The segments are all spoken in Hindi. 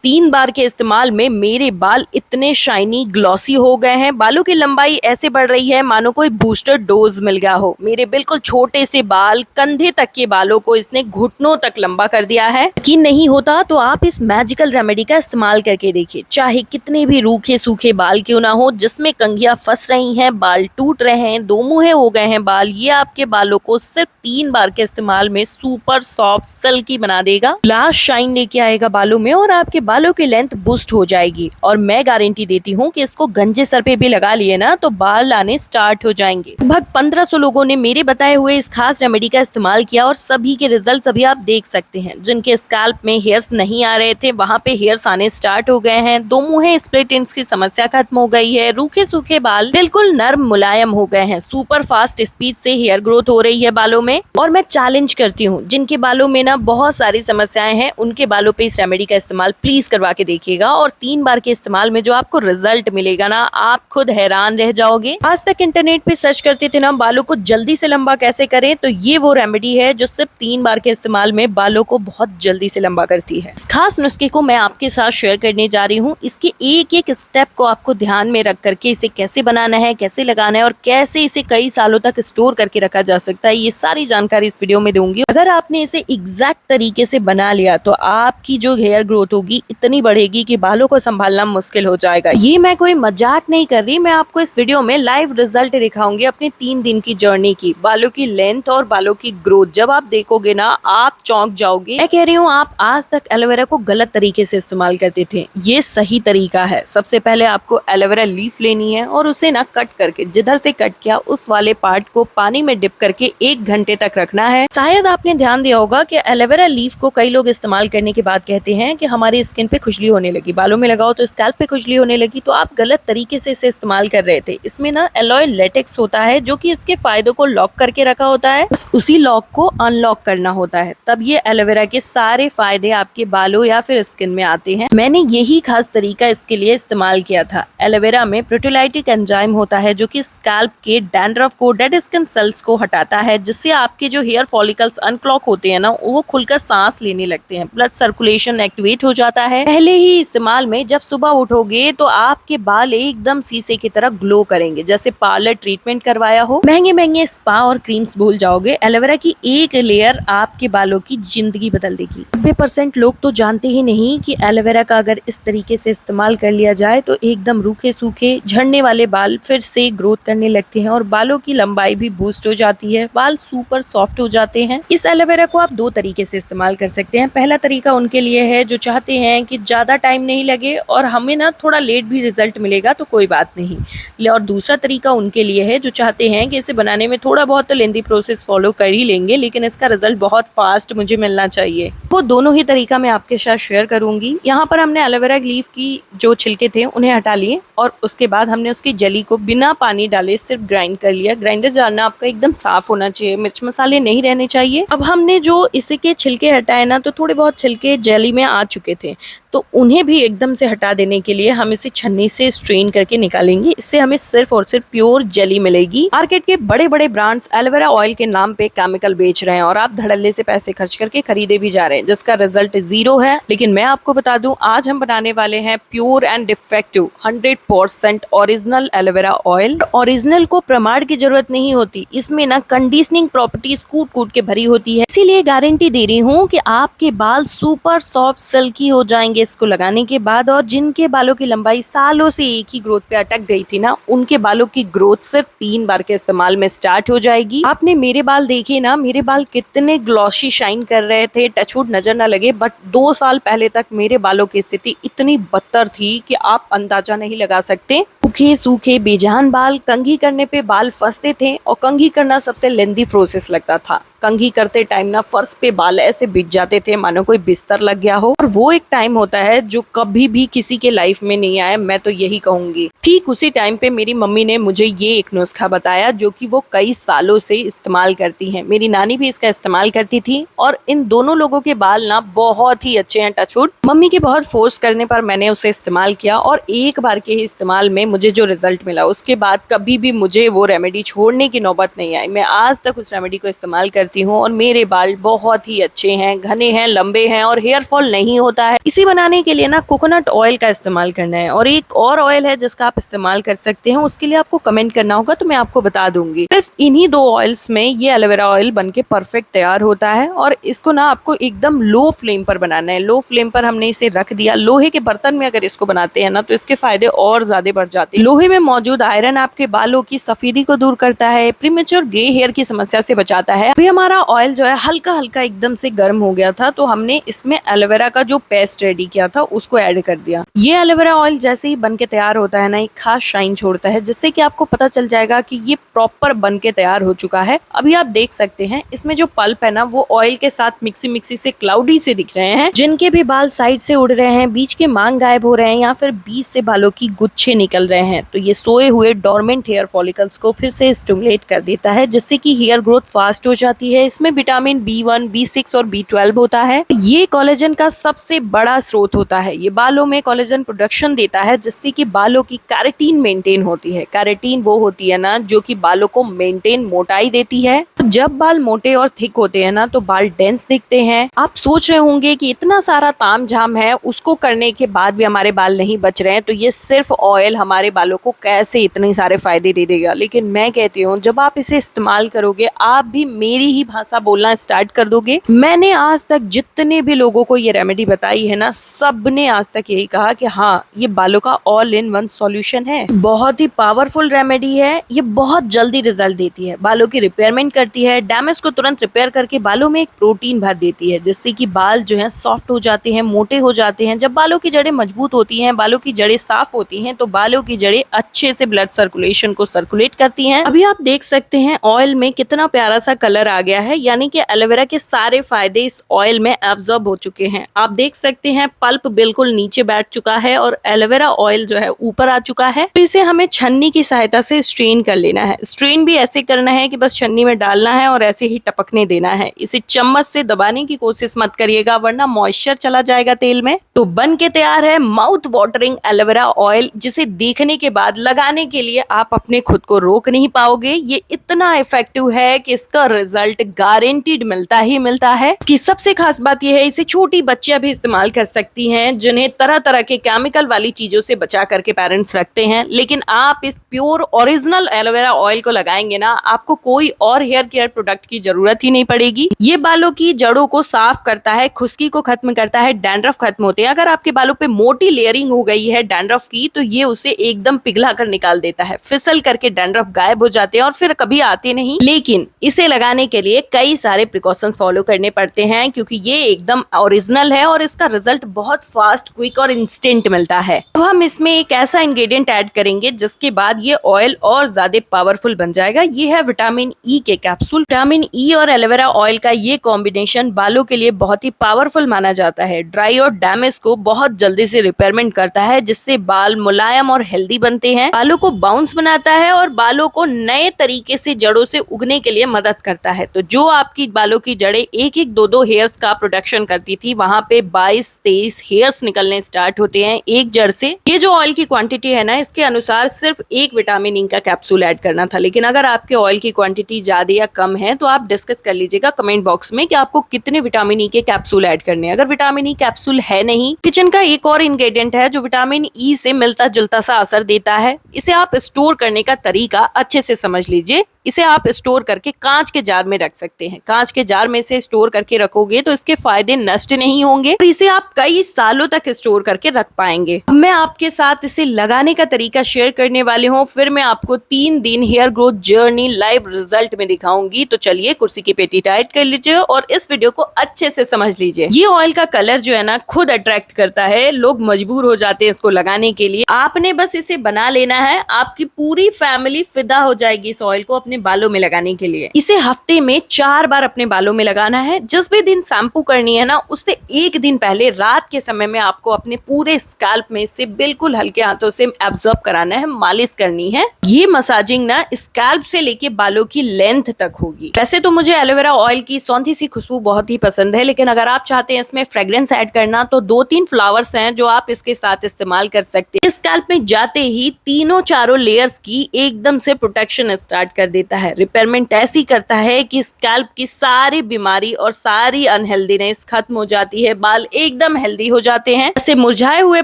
3 बार के इस्तेमाल में मेरे बाल इतने शाइनी ग्लॉसी हो गए हैं। बालों की लंबाई ऐसे बढ़ रही है मानो कोई बूस्टर डोज मिल गया हो। मेरे बिल्कुल छोटे से बाल कंधे तक के बालों को इसने घुटनों तक लंबा कर दिया है। यकीन नहीं होता तो आप इस मैजिकल रेमेडी का इस्तेमाल करके देखिए। चाहे कितने भी रूखे सूखे बाल क्यों ना हो, जिसमें कंघियां फंस रही हैं, बाल टूट रहे हैं, दो मुहे हो गए हैं बाल, ये आपके बालों को सिर्फ 3 बार के इस्तेमाल में सुपर सॉफ्ट सिल्की बना देगा, लास्ट शाइन लेके आएगा बालों में और आपके बालों की लेंथ बूस्ट हो जाएगी। और मैं गारंटी देती हूँ कि इसको गंजे सर पे भी लगा लिए ना तो बाल आने स्टार्ट हो जाएंगे। लगभग 1500 लोगों ने मेरे बताए हुए इस खास रेमेडी का इस्तेमाल किया और सभी के रिजल्ट अभी आप देख सकते हैं। जिनके स्कैल्प में हेयर्स नहीं आ रहे थे वहां पे हेयर्स आने स्टार्ट हो गए हैं। दो मुहे स्प्लिट एंड्स की समस्या खत्म हो गई है। रूखे सूखे बाल बिल्कुल नर्म मुलायम हो गए हैं। सुपर फास्ट स्पीड से हेयर ग्रोथ हो रही है बालों में। और मैं चैलेंज करती हूँ, जिनके बालों में ना बहुत सारी समस्याएं हैं, उनके बालों पे इस रेमेडी का इस्तेमाल प्लीज करवा के देखिएगा। और 3 बार के इस्तेमाल में जो आपको रिजल्ट मिलेगा ना, आप खुद हैरान रह जाओगे। आज तक इंटरनेट पे सर्च करते थे ना बालों को जल्दी से लंबा कैसे करें, तो ये वो रेमेडी है जो सिर्फ 3 बार के इस्तेमाल में बालों को बहुत जल्दी से लंबा करती है। इस खास नुस्खे को मैं आपके साथ शेयर करने जा रही हूँ। इसके एक एक स्टेप को आपको ध्यान में रख करके इसे कैसे बनाना है, कैसे लगाना है और कैसे इसे कई सालों तक स्टोर करके रखा जा सकता है, ये सारी जानकारी इस वीडियो में दूंगी। अगर आपने इसे एग्जैक्ट तरीके से बना लिया तो आपकी जो हेयर ग्रोथ होगी इतनी बढ़ेगी कि बालों को संभालना मुश्किल हो जाएगा। ये मैं कोई मजाक नहीं कर रही, मैं आपको इस वीडियो में लाइव रिजल्ट दिखाऊंगी अपने 3 दिन की जर्नी की। बालों की लेंथ और बालों की ग्रोथ जब आप देखोगे ना, आप चौंक जाओगे। मैं कह रही हूँ, आप आज तक एलोवेरा को गलत तरीके से इस्तेमाल करते थे, ये सही तरीका है। सबसे पहले आपको एलोवेरा लीफ लेनी है और उसे ना कट करके, जिधर से कट किया उस वाले पार्ट को पानी में डिप करके 1 घंटे तक रखना है। शायद आपने ध्यान दिया होगा कि एलोवेरा लीफ को कई लोग इस्तेमाल करने के बाद कहते हैं कि हमारी स्किन पे खुजली होने लगी, बालों में लगाओ तो स्कैल्प पे खुजली होने लगी। तो आप गलत तरीके से इसे इस्तेमाल कर रहे थे। इसमें ना एलॉय लेटेक्स होता है जो कि इसके फायदों को लॉक करके रखा होता है, बस उसी लॉक को अनलॉक करना होता है, तब ये एलोवेरा के सारे फायदे आपके बालों या फिर स्किन में आते हैं। मैंने यही खास तरीका इसके लिए इस्तेमाल किया था। एलोवेरा में प्रोटीलाइटिक एंजाइम होता है जो कि स्कैल्प के डैंड्रफ को, डेड स्किन सेल्स को हटाता है, जिससे आपके जो हेयर फॉलिकल्स अनक्लॉक होते हैं ना, वो खुलकर सांस लेने लगते हैं, ब्लड सर्कुलेशन एक्टिवेट हो जाता है। पहले ही इस्तेमाल में जब सुबह उठोगे तो आपके बाल एकदम शीशे की तरह ग्लो करेंगे, जैसे पार्लर ट्रीटमेंट करवाया हो। महंगे महंगे स्पा और क्रीम्स भूल जाओगे, एलोवेरा की एक लेयर आपके बालों की जिंदगी बदल देगी। 90% लोग तो जानते ही नहीं कि एलोवेरा का अगर इस तरीके से इस्तेमाल कर लिया जाए तो एकदम रूखे सूखे झड़ने वाले बाल फिर से ग्रोथ करने लगते हैं और बालों की लंबाई भी बूस्ट हो जाती है, बाल सुपर सॉफ्ट हो जाते हैं। इस एलोवेरा को आप 2 तरीके से इस्तेमाल कर सकते हैं। पहला तरीका उनके लिए है जो चाहते हैं कि ज्यादा टाइम नहीं लगे और हमें ना थोड़ा लेट भी रिजल्ट मिलेगा तो कोई बात नहीं। और दूसरा तरीका उनके लिए है जो चाहते हैं कि इसे बनाने में थोड़ा बहुत तो लेंथी प्रोसेस फॉलो कर ही लेंगे, लेकिन इसका रिजल्ट बहुत फास्ट मुझे मिलना चाहिए। वो दोनों ही तरीका मैं आपके साथ शेयर करूंगी। यहाँ पर हमने एलोवेरा लीफ की जो छिलके थे उन्हें हटा लिए और उसके बाद हमने उसकी जली को बिना पानी डाले सिर्फ ग्राइंड कर लिया। ग्राइंडर जानना आपका एकदम साफ होना चाहिए, मिर्च मसाले नहीं रहने चाहिए। अब हमने जो इसके छिलके हटाए ना, तो थोड़े बहुत छिलके जेली में आ चुके थे, तो उन्हें भी एकदम से हटा देने के लिए हम इसे छन्नी से स्ट्रेन करके निकालेंगे। इससे हमें सिर्फ और सिर्फ प्योर जेली मिलेगी। मार्केट के बड़े बड़े ब्रांड्स एलोवेरा ऑयल के नाम पे केमिकल बेच रहे हैं और आप धड़ल्ले से पैसे खर्च करके खरीदे भी जा रहे हैं, जिसका रिजल्ट 0 है। लेकिन मैं आपको बता दूं, आज हम बनाने वाले हैं pure and defective 100% original aloe vera oil. Original को प्रमाण की जरूरत नहीं होती, इसमें ना कंडीशनिंग प्रॉपर्टीज कूट कूट के भरी होती है। इसीलिए गारंटी दे रही हूँ कि आपके बाल सुपर सॉफ्ट सिल्की हो जाएंगे इसको लगाने के बाद। और जिनके बालों की लंबाई सालों से एक ही ग्रोथ पे अटक गई थी ना, उनके बालों की ग्रोथ सिर्फ 3 बार के इस्तेमाल में स्टार्ट हो जाएगी। आपने मेरे बाल देखे ना, मेरे बाल कितने ग्लॉसी शाइन कर रहे थे, टचवुड नजर ना लगे, बट 2 साल पहले तक मेरे बालों की स्थिति इतनी बदतर थी कि आप अंदाजा नहीं लगा सकते। सूखे सूखे बेजान बाल, कंघी करने पे बाल फंसते थे और कंघी करना सबसे लेंदी प्रोसेस लगता था। कंघी करते टाइम ना फर्श पे बाल ऐसे बिछ जाते थे मानो कोई बिस्तर लग गया हो। और वो एक टाइम होता है जो कभी भी किसी के लाइफ में नहीं आया, मैं तो यही कहूंगी। ठीक उसी टाइम पे मेरी मम्मी ने मुझे ये एक नुस्खा बताया जो कि वो कई सालों से इस्तेमाल करती हैं। मेरी नानी भी इसका इस्तेमाल करती थी और इन दोनों लोगों के बाल ना बहुत ही अच्छे हैं, टचवुड। मम्मी के बहुत फोर्स करने पर मैंने उसे इस्तेमाल किया और एक बार के ही इस्तेमाल में मुझे मुझे जो रिजल्ट मिला उसके बाद कभी भी मुझे वो रेमेडी छोड़ने की नौबत नहीं आई। मैं आज तक उस रेमेडी को इस्तेमाल करती हूँ और मेरे बाल बहुत ही अच्छे हैं, घने हैं, लंबे हैं और हेयर फॉल नहीं होता है। इसी बनाने के लिए ना कोकोनट ऑयल का इस्तेमाल करना है और एक और ऑयल है जिसका आप इस्तेमाल कर सकते हैं, उसके लिए आपको कमेंट करना होगा तो मैं आपको बता दूंगी। सिर्फ इन्हीं 2 ऑयल्स में ये एलोवेरा ऑयल बनके परफेक्ट तैयार होता है और इसको ना आपको एकदम लो फ्लेम पर बनाना है। लो फ्लेम पर हमने इसे रख दिया। लोहे के बर्तन में अगर इसको बनाते हैं ना तो इसके फायदे और ज्यादा बढ़ जाते हैं। लोहे में मौजूद आयरन आपके बालों की सफेदी को दूर करता है, प्रीमेच्योर ग्रे हेयर की समस्या से बचाता है। अभी हमारा ऑयल जो है हल्का हल्का एकदम से गर्म हो गया था तो हमने इसमें एलोवेरा का जो पेस्ट रेडी किया था उसको ऐड कर दिया। ये एलोवेरा ऑयल जैसे ही बन के तैयार होता है ना एक खास शाइन छोड़ता है जिससे कि आपको पता चल जाएगा कि ये प्रॉपर बन के तैयार हो चुका है। अभी आप देख सकते हैं इसमें जो पल्प है ना वो ऑयल के साथ मिक्सी से क्लाउडी से दिख रहे हैं। जिनके भी बाल साइड से उड़ रहे हैं, बीच के मांग गायब हो रहे हैं या फिर बीच से बालों की गुच्छे निकल रहे हैं तो ये सोए हुए डोरमेंट हेयर फॉलिकल्स को फिर से स्टिमुलेट कर देता है जिससे कि हेयर ग्रोथ फास्ट हो जाती है। इसमें विटामिन B1, B6 और B12 होता है। ये कोलेजन का सबसे बड़ा स्रोत होता है। ये बालों में कोलेजन प्रोडक्शन देता है जिससे कि बालों की कैरेटीन मेंटेन होती है। कैरेटीन वो होती है ना जो कि बालों को मेंटेन मोटाई देती है। जब बाल मोटे और थिक होते हैं ना तो बाल डेंस दिखते हैं। आप सोच रहे होंगे कि इतना सारा तामझाम है उसको करने के बाद भी हमारे बाल नहीं बच रहे हैं तो ये सिर्फ ऑयल हमारे बालों को कैसे इतने सारे फायदे दे देगा। लेकिन मैं कहती हूँ जब आप इसे इस्तेमाल करोगे आप भी मेरी ही भाषा बोलना स्टार्ट कर दोगे। मैंने आज तक जितने भी लोगों को ये रेमेडी बताई है ना सबने आज तक यही कहा कि हाँ ये बालों का ऑल इन वन सॉल्यूशन है। बहुत ही पावरफुल रेमेडी है। ये बहुत जल्दी रिजल्ट देती है, बालों की रिपेयरमेंट करती है, डैमेज को तुरंत रिपेयर करके बालों में एक प्रोटीन भर देती है जिससे कि बाल जो है सॉफ्ट हो जाते हैं, मोटे हो जाते हैं। जब बालों की जड़ें मजबूत होती हैं, बालों की जड़ें साफ होती हैं तो बालों की जड़ें अच्छे से ब्लड सर्कुलेशन को सर्कुलेट करती हैं। अभी आप देख सकते हैं ऑयल में कितना प्यारा सा कलर आ गया है, यानी कि एलोवेरा के सारे फायदे इस ऑयल में एब्जॉर्ब हो चुके हैं। आप देख सकते हैं पल्प बिल्कुल नीचे बैठ चुका है और एलोवेरा ऑयल जो है ऊपर आ चुका है। तो इसे हमें छन्नी की सहायता से स्ट्रेन कर लेना है। स्ट्रेन भी ऐसे करना है कि बस छन्नी में डालना है और ऐसे ही टपकने देना है। इसे चम्मच से दबाने की कोशिश मत करिएगा वरना मॉइस्चर चला जाएगा तेल में। तो बन के तैयार है माउथ वाटरिंग एलोवेरा ऑयल जिसे देखने के बाद लगाने के लिए आप अपने खुद को रोक नहीं पाओगे। ये इतना इफेक्टिव है कि इसका रिजल्ट गारंटीड मिलता ही मिलता है। इसकी सबसे खास बात यह है इसे छोटी बच्चियां भी इस्तेमाल कर सकती हैं जिन्हें तरह तरह के केमिकल वाली चीजों से बचा करके पेरेंट्स रखते हैं। लेकिन आप इस प्योर ओरिजिनल एलोवेरा ऑयल को लगाएंगे ना आपको कोई और हेयर केयर प्रोडक्ट की जरूरत ही नहीं पड़ेगी। ये बालों की जड़ों को साफ करता है, खुश्की को खत्म करता है, डैंड्रफ खत्म होते हैं। अगर आपके बालों पे मोटी लेयरिंग हो गई है डैंड्रफ की तो ये उसे एकदम पिघला कर निकाल देता है, फिसल करके डैंड्रफ गायब हो जाते हैं और फिर कभी आते नहीं। लेकिन इसे लगाने के लिए कई सारे प्रिकॉशंस फॉलो करने पड़ते हैं क्योंकि ये एकदम ओरिजिनल है और इसका रिजल्ट बहुत फास्ट, क्विक और इंस्टेंट मिलता है। अब हम इसमें एक ऐसा इंग्रेडिएंट ऐड करेंगे जिसके बाद ये ऑयल और ज्यादा पावरफुल बन जाएगा। ये है विटामिन ई के कैप्सूल। विटामिन ई और एलोवेरा ऑयल का ये कॉम्बिनेशन बालों के लिए बहुत ही पावरफुल माना जाता है। ड्राई और डैमेज को बहुत जल्दी से रिपेयरमेंट करता है जिससे बाल मुलायम और हेल्दी बनते हैं, बालों को बाउंस बनाता है और बालों को नए तरीके से जड़ों से उगने के लिए मदद करता है। तो जो आपकी बालों की जड़ें एक एक दो हेयर्स का प्रोडक्शन करती थी वहां पे 22-23 हेयर्स निकलने स्टार्ट होते हैं एक जड़ से। ये जो ऑयल की क्वांटिटी है ना इसके अनुसार सिर्फ एक विटामिन ई का कैप्सूल ऐड करना था। लेकिन अगर आपके ऑयल की क्वांटिटी ज्यादा या कम है तो आप डिस्कस कर लीजिएगा कमेंट बॉक्स में कि आपको कितने विटामिन ई के कैप्सूल ऐड करने हैं। अगर विटामिन ई कैप्सूल है नहीं, किचन का एक और इंग्रेडिएंट है जो विटामिन ई से मिलता जुलता सा असर देता है। इसे आप स्टोर करने का तरीका अच्छे से समझ लीजिए। इसे आप स्टोर करके कांच के जार में रख सकते हैं। कांच के जार में से स्टोर करके रखोगे तो इसके फायदे नष्ट नहीं होंगे और इसे आप कई सालों तक स्टोर करके रख पाएंगे। अब मैं आपके साथ इसे लगाने का तरीका शेयर करने वाली हूँ। फिर मैं आपको 3 दिन hair growth journey live result में दिखाऊंगी। तो चलिए कुर्सी की पेटी टाइट कर लीजिए और इस वीडियो को अच्छे से समझ लीजिए। ये ऑयल का कलर जो है ना खुद अट्रैक्ट करता है, लोग मजबूर हो जाते हैं इसको लगाने के लिए। आपने बस इसे बना लेना है, आपकी पूरी फैमिली फिदा हो जाएगी इस ऑयल को अपने अपने बालों में लगाने के लिए। इसे हफ्ते में 4 बार अपने बालों में लगाना है। जिस भी दिन शैम्पू करनी है ना, उससे एक दिन पहले रात के समय में आपको अपने पूरे स्कैल्प में इसे बिल्कुल हल्के हाथों से एब्जॉर्ब कराना है, मालिश करनी है। ये मसाजिंग ना स्कैल्प से लेके बालों की लेंथ तक होगी। वैसे तो मुझे एलोवेरा ऑयल की सौंधी सी खुशबू बहुत ही पसंद है, लेकिन अगर आप चाहते हैं इसमें फ्रेग्रेंस ऐड करना तो 2-3 फ्लावर्स हैं जो आप इसके साथ इस्तेमाल कर सकते हैं। स्कैल्प में जाते ही तीनों चारों लेयर्स की एकदम से प्रोटेक्शन स्टार्ट कर देता है। रिपेयरमेंट ऐसी करता है कि स्कैल्प की सारी बीमारी और सारी अनहेल्दीनेस खत्म हो जाती है, बाल एकदम हेल्दी हो जाते हैं। जैसे मुरझाए हुए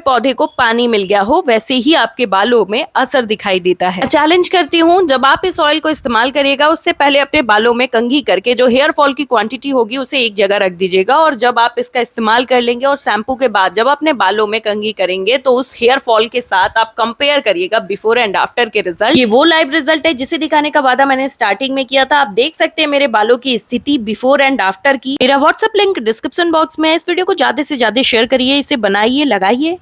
पौधे को पानी मिल गया हो, वैसे ही आपके बालों में असर दिखाई देता है। चैलेंज करती हूँ, जब आप इस ऑयल को इस्तेमाल करिएगा उससे पहले अपने बालों में कंघी करके जो हेयर फॉल की क्वांटिटी होगी उसे एक जगह रख दीजिएगा, और जब आप इसका इस्तेमाल कर लेंगे और शैम्पू के बाद जब अपने बालों में कंघी करेंगे तो उस हेयर फॉल के साथ आप कंपेयर करिएगा बिफोर एंड आफ्टर के रिजल्ट। ये वो लाइव रिजल्ट है जिसे दिखाने का वादा मैंने स्टार्टिंग में किया था। आप देख सकते हैं मेरे बालों की स्थिति बिफोर एंड आफ्टर की। मेरा व्हाट्सएप लिंक डिस्क्रिप्शन बॉक्स में है। इस वीडियो को ज्यादा से ज्यादा शेयर करिए, इसे बनाइए, लगाइए।